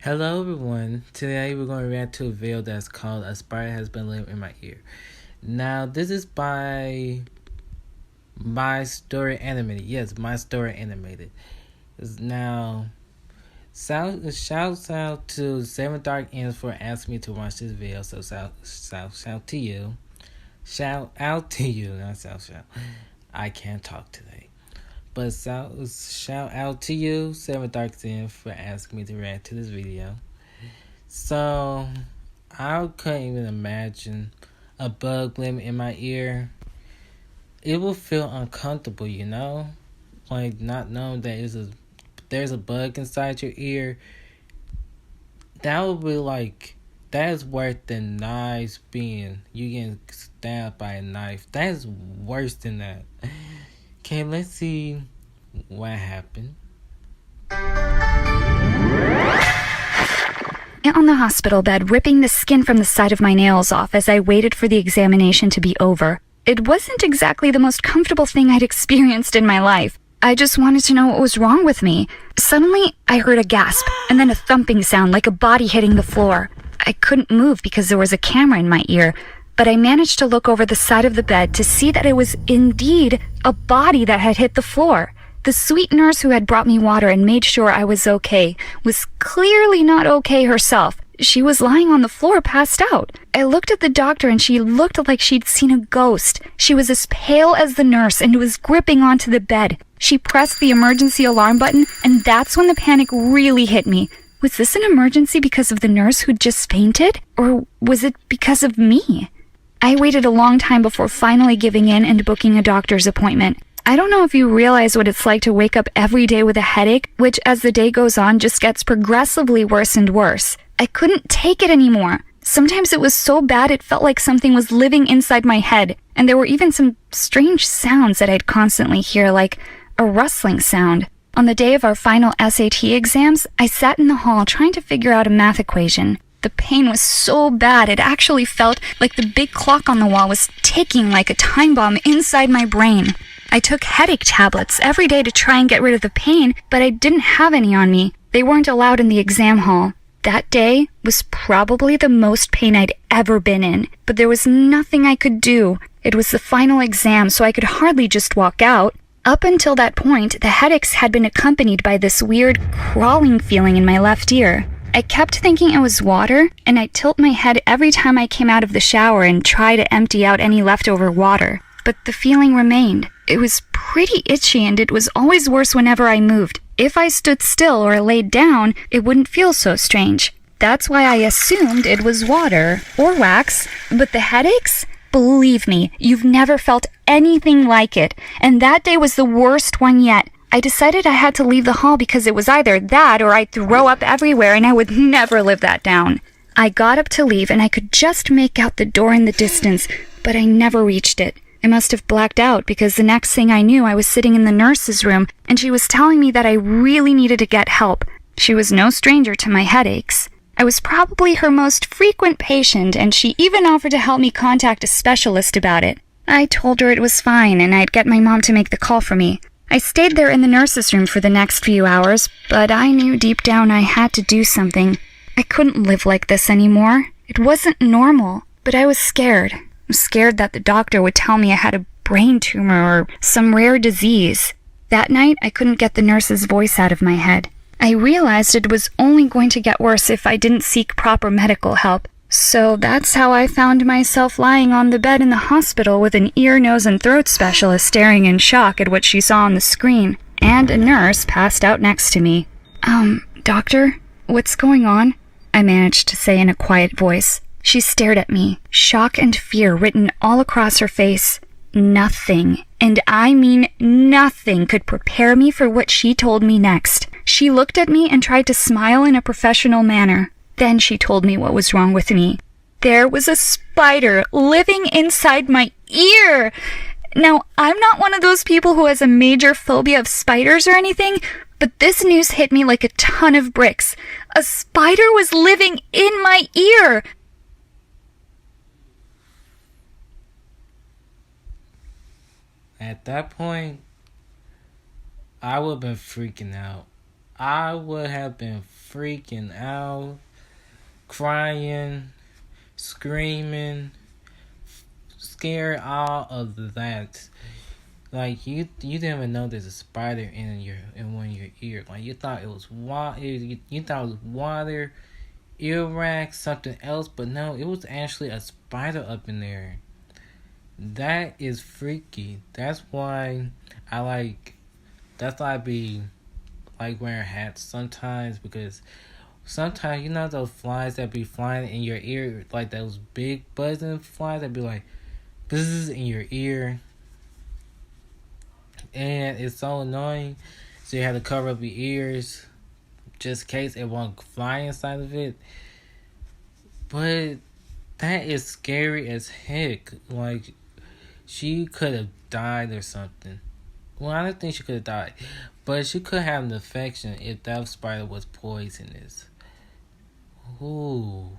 Hello everyone. Today we're going to react to a video that's called "A Spider Has Been Living in My Ear." Now this is by My Story Animated. Yes, My Story Animated. Now, shouts out to Seven Dark Ends for asking me to watch this video. So shout to you. Shout out to you, not shout. I can't talk today. But shout out to you, Seven Dark Ends, for asking me to react to this video. So, I couldn't even imagine a bug living in my ear. It will feel uncomfortable, you know? Like, not knowing that there's a bug inside your ear. That would be like, that is worse than knives you getting stabbed by a knife. That is worse than that. Okay, let's see what happened. On the hospital bed, ripping the skin from the side of my nails off as I waited for the examination to be over. It wasn't exactly the most comfortable thing I'd experienced in my life. I just wanted to know what was wrong with me. Suddenly, I heard a gasp, and then a thumping sound like a body hitting the floor. I couldn't move because there was a camera in my ear, but I managed to look over the side of the bed to see that it was indeed a body that had hit the floor. The sweet nurse who had brought me water and made sure I was okay was clearly not okay herself. She was lying on the floor, passed out. I looked at the doctor and she looked like she'd seen a ghost. She was as pale as the nurse and was gripping onto the bed. She pressed the emergency alarm button, and that's when the panic really hit me. Was this an emergency because of the nurse who'd just fainted? Or was it because of me? I waited a long time before finally giving in and booking a doctor's appointment. I don't know if you realize what it's like to wake up every day with a headache, which as the day goes on just gets progressively worse and worse. I couldn't take it anymore. Sometimes it was so bad it felt like something was living inside my head, and there were even some strange sounds that I'd constantly hear, like a rustling sound. On the day of our final SAT exams, I sat in the hall trying to figure out a math equation. The pain was so bad it actually felt like the big clock on the wall was ticking like a time bomb inside my brain. I took headache tablets every day to try and get rid of the pain, but I didn't have any on me. They weren't allowed in the exam hall. That day was probably the most pain I'd ever been in, but there was nothing I could do. It was the final exam, so I could hardly just walk out. Up until that point, the headaches had been accompanied by this weird crawling feeling in my left ear. I kept thinking it was water, and I'd tilt my head every time I came out of the shower and try to empty out any leftover water. But the feeling remained. It was pretty itchy, and it was always worse whenever I moved. If I stood still or laid down, it wouldn't feel so strange. That's why I assumed it was water or wax. But the headaches? Believe me, you've never felt anything like it. And that day was the worst one yet. I decided I had to leave the hall because it was either that or I'd throw up everywhere, and I would never live that down. I got up to leave, and I could just make out the door in the distance, but I never reached it. I must have blacked out because the next thing I knew I was sitting in the nurse's room and she was telling me that I really needed to get help. She was no stranger to my headaches. I was probably her most frequent patient, and she even offered to help me contact a specialist about it. I told her it was fine and I'd get my mom to make the call for me. I stayed there in the nurse's room for the next few hours, but I knew deep down I had to do something. I couldn't live like this anymore. It wasn't normal, but I was scared. I'm scared that the doctor would tell me I had a brain tumor or some rare disease. That night, I couldn't get the nurse's voice out of my head. I realized it was only going to get worse if I didn't seek proper medical help. So that's how I found myself lying on the bed in the hospital with an ear, nose, and throat specialist staring in shock at what she saw on the screen, and a nurse passed out next to me. Doctor, what's going on? I managed to say in a quiet voice. She stared at me, shock and fear written all across her face. Nothing, and I mean nothing, could prepare me for what she told me next. She looked at me and tried to smile in a professional manner. Then she told me what was wrong with me. There was a spider living inside my ear! Now, I'm not one of those people who has a major phobia of spiders or anything, but this news hit me like a ton of bricks. A spider was living in my ear! At that point, I would have been freaking out. I would have been freaking out, crying, screaming, scared, all of that. Like you didn't even know there's a spider in one of your ear. Like you thought it was water. You thought it was water, earwax, something else, but no, it was actually a spider up in there. That is freaky. That's why I like. That's why I be like wearing hats sometimes, because sometimes you know those flies that be flying in your ear, like those big buzzing flies that be like buzz in your ear, and it's so annoying. So you have to cover up your ears just in case it won't fly inside of it. But that is scary as heck. Like she could have died or something. Well, I don't think she could have died, but she could have an infection if that spider was poisonous. Ooh.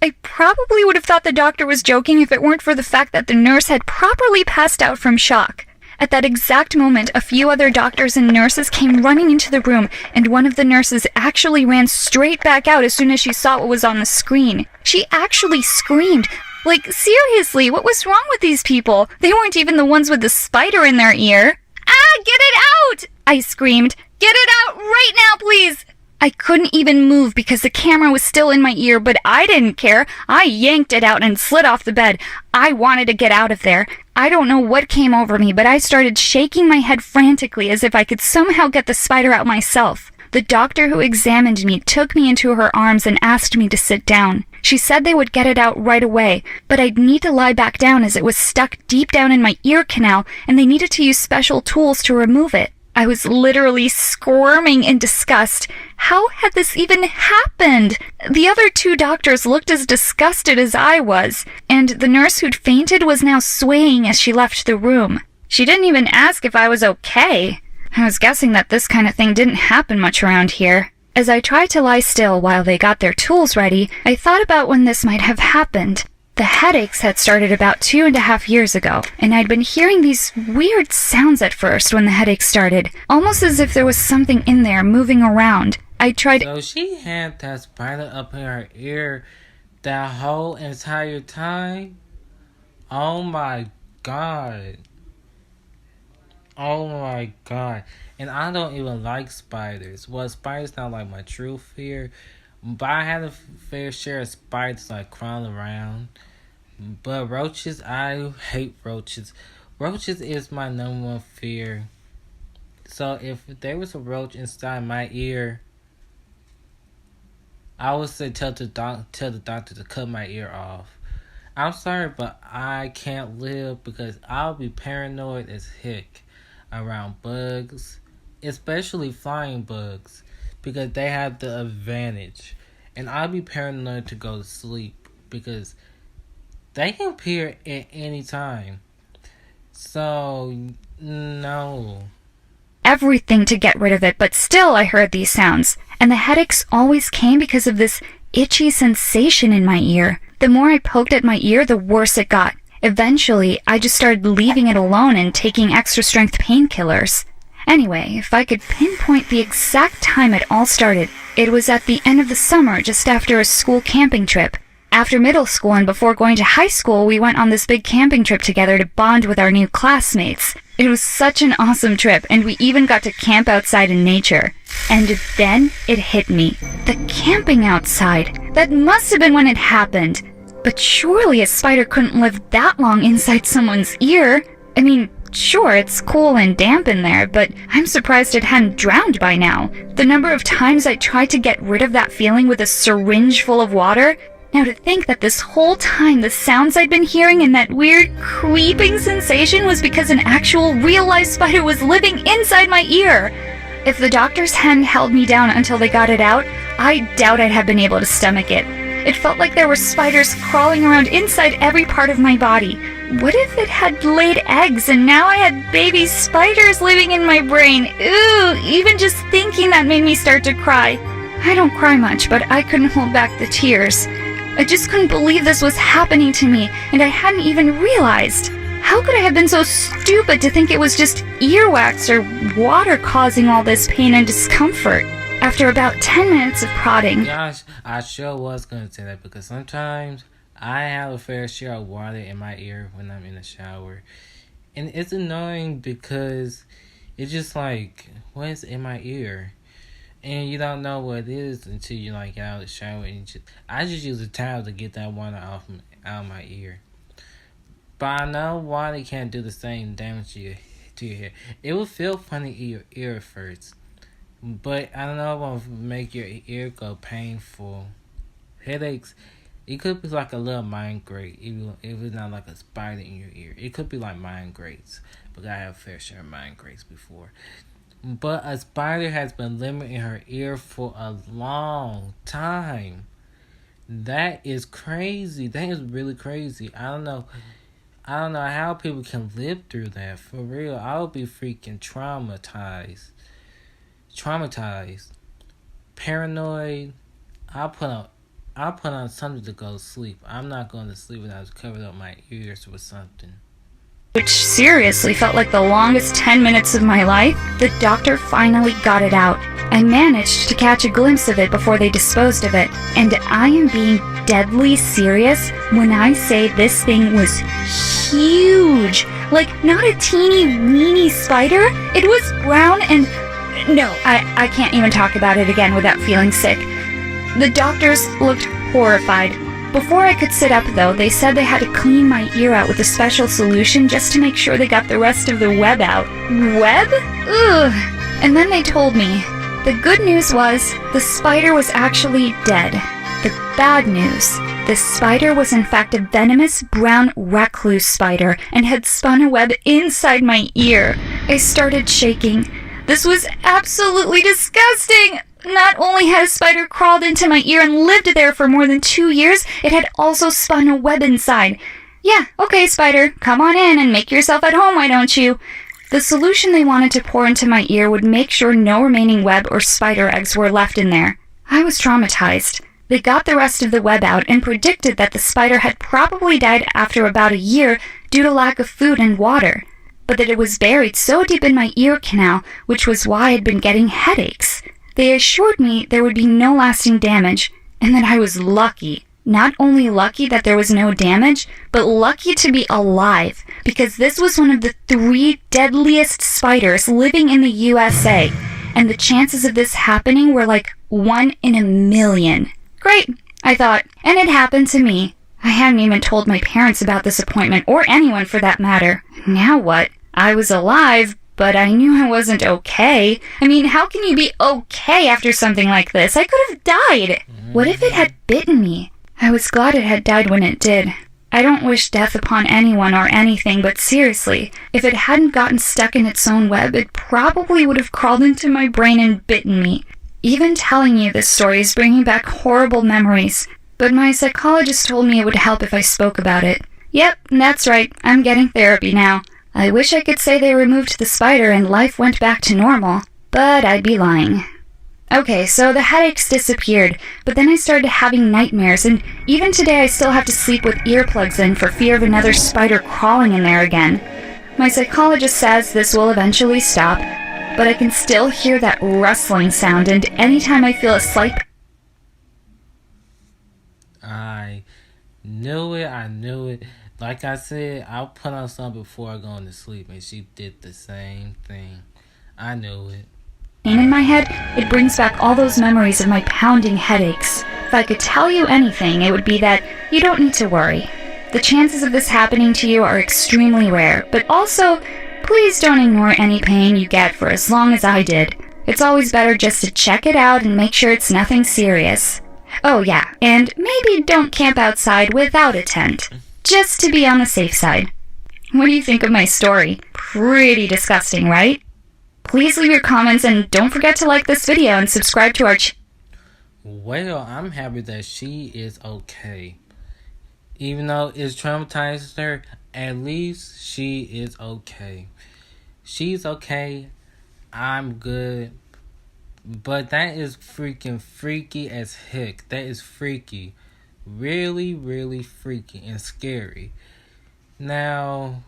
I probably would have thought the doctor was joking if it weren't for the fact that the nurse had properly passed out from shock. At that exact moment, a few other doctors and nurses came running into the room, and one of the nurses actually ran straight back out as soon as she saw what was on the screen. She actually screamed. Like, seriously, what was wrong with these people? They weren't even the ones with the spider in their ear. Ah, get it out! I screamed. Get it out right now, please! I couldn't even move because the camera was still in my ear, but I didn't care. I yanked it out and slid off the bed. I wanted to get out of there. I don't know what came over me, but I started shaking my head frantically as if I could somehow get the spider out myself. The doctor who examined me took me into her arms and asked me to sit down. She said they would get it out right away, but I'd need to lie back down as it was stuck deep down in my ear canal, and they needed to use special tools to remove it. I was literally squirming in disgust. How had this even happened? The other two doctors looked as disgusted as I was, and the nurse who'd fainted was now swaying as she left the room. She didn't even ask if I was okay. I was guessing that this kind of thing didn't happen much around here. As I tried to lie still while they got their tools ready, I thought about when this might have happened. The headaches had started about 2.5 years ago, and I'd been hearing these weird sounds at first when the headaches started, almost as if there was something in there moving around. I tried. So she had that spider up in her ear that whole entire time? Oh my god. Oh my god. And I don't even like spiders. Well, spiders not like my true fear. But I had a fair share of spiders like crawling around. But roaches, I hate roaches. Roaches is my number one fear. So if there was a roach inside my ear, I would say tell the doctor to cut my ear off. I'm sorry, but I can't live because I'll be paranoid as heck around bugs, especially flying bugs, because they have the advantage. And I'll be paranoid to go to sleep because they can appear at any time. So, no. Everything to get rid of it, but still I heard these sounds, and the headaches always came because of this itchy sensation in my ear. The more I poked at my ear, the worse it got. Eventually, I just started leaving it alone and taking extra strength painkillers. Anyway, if I could pinpoint the exact time it all started, it was at the end of the summer, just after a school camping trip. After middle school and before going to high school, we went on this big camping trip together to bond with our new classmates. It was such an awesome trip, and we even got to camp outside in nature. And then it hit me. The camping outside. That must have been when it happened. But surely a spider couldn't live that long inside someone's ear. I mean, sure, it's cool and damp in there, but I'm surprised it hadn't drowned by now. The number of times I tried to get rid of that feeling with a syringe full of water. Now to think that this whole time the sounds I'd been hearing and that weird creeping sensation was because an actual real-life spider was living inside my ear. If the doctors hadn't held me down until they got it out, I doubt I'd have been able to stomach it. It felt like there were spiders crawling around inside every part of my body. What if it had laid eggs and now I had baby spiders living in my brain? Ooh, even just thinking that made me start to cry. I don't cry much, but I couldn't hold back the tears. I just couldn't believe this was happening to me, and I hadn't even realized. How could I have been so stupid to think it was just earwax or water causing all this pain and discomfort? After about 10 minutes of prodding, Gosh, I sure was gonna say that because sometimes I have a fair share of water in my ear when I'm in the shower. And it's annoying because it's just like, what is in my ear? And you don't know what it is until you like get out of the shower and I just use a towel to get that water out of my ear. But I know water can't do the same damage to your hair. It will feel funny in your ear at first. But I don't know if it'll make your ear go painful. Headaches, it could be like a little migraine if it's not like a spider in your ear. It could be like migraines, but I have a fair share of migraines before. But a spider has been living in her ear for a long time. That is crazy. That is really crazy. I don't know. I don't know how people can live through that. For real, I would be freaking traumatized, paranoid. I'll put on something to go to sleep. I'm not going to sleep without covered up my ears with something. which seriously felt like the longest 10 minutes of my life, the doctor finally got it out. I managed to catch a glimpse of it before they disposed of it, and I am being deadly serious when I say this thing was huge. Like, not a teeny weeny spider. It was brown and... No, I can't even talk about it again without feeling sick. The doctors looked horrified. Before I could sit up, though, they said they had to clean my ear out with a special solution just to make sure they got the rest of the web out. Web? Ugh. And then they told me the good news was the spider was actually dead. The bad news, the spider was in fact a venomous brown recluse spider and had spun a web inside my ear. I started shaking. This was absolutely disgusting! Not only had a spider crawled into my ear and lived there for more than 2 years, it had also spun a web inside. Yeah, okay, spider, come on in and make yourself at home, why don't you? The solution they wanted to pour into my ear would make sure no remaining web or spider eggs were left in there. I was traumatized. They got the rest of the web out and predicted that the spider had probably died after about a year due to lack of food and water, but that it was buried so deep in my ear canal, which was why I'd been getting headaches. They assured me there would be no lasting damage, and that I was lucky. Not only lucky that there was no damage, but lucky to be alive, because this was one of the 3 deadliest spiders living in the USA, and the chances of this happening were like 1 in a million. Great, I thought, and it happened to me. I hadn't even told my parents about this appointment, or anyone for that matter. Now what? I was alive, but I knew I wasn't okay. I mean, how can you be okay after something like this? I could have died. What if it had bitten me? I was glad it had died when it did. I don't wish death upon anyone or anything, but seriously, if it hadn't gotten stuck in its own web, it probably would have crawled into my brain and bitten me. Even telling you this story is bringing back horrible memories, but my psychologist told me it would help if I spoke about it. Yep, that's right, I'm getting therapy now. I wish I could say they removed the spider and life went back to normal, but I'd be lying. Okay, so the headaches disappeared, but then I started having nightmares, and even today I still have to sleep with earplugs in for fear of another spider crawling in there again. My psychologist says this will eventually stop, but I can still hear that rustling sound, and anytime I feel a slight... I knew it. Like I said, I'll put on something before I go to sleep, and she did the same thing. I knew it. pain in my head, it brings back all those memories of my pounding headaches. If I could tell you anything, it would be that you don't need to worry. The chances of this happening to you are extremely rare, but also, please don't ignore any pain you get for as long as I did. It's always better just to check it out and make sure it's nothing serious. Oh yeah, and maybe don't camp outside without a tent, just to be on the safe side. What do you think of my story? Pretty disgusting, right? Please leave your comments and don't forget to like this video and subscribe to our channel. Well, I'm happy that she is okay. Even though it's traumatized her, at least she is okay. She's okay. I'm good. But that is freaking freaky as heck. That is freaky. Really, really freaky and scary. Now,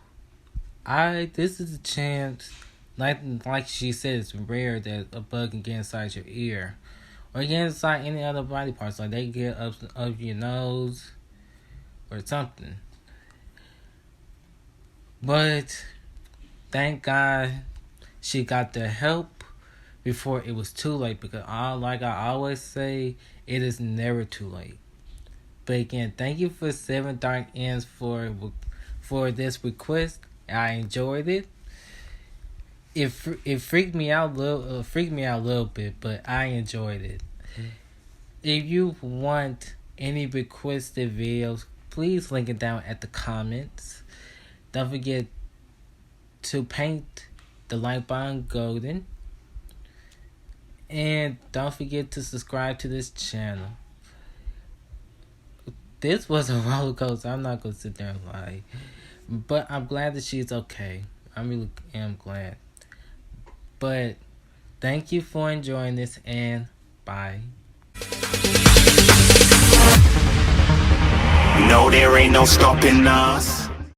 this is a chance like she said, it's rare that a bug can get inside your ear or get inside any other body parts. Like they get up your nose or something. But thank God she got the help before it was too late. Because like I always say, it is never too late. But again, thank you for Seven Dark Ends for this request. I enjoyed it. It freaked me out a little bit, but I enjoyed it. If you want any requested videos, please link it down at the comments. Don't forget to paint the like button golden, and don't forget to subscribe to this channel. This was a roller coaster. I'm not gonna sit there and lie, but I'm glad that she's okay. I really am glad. But thank you for enjoying this, and bye. No, there ain't no stopping us.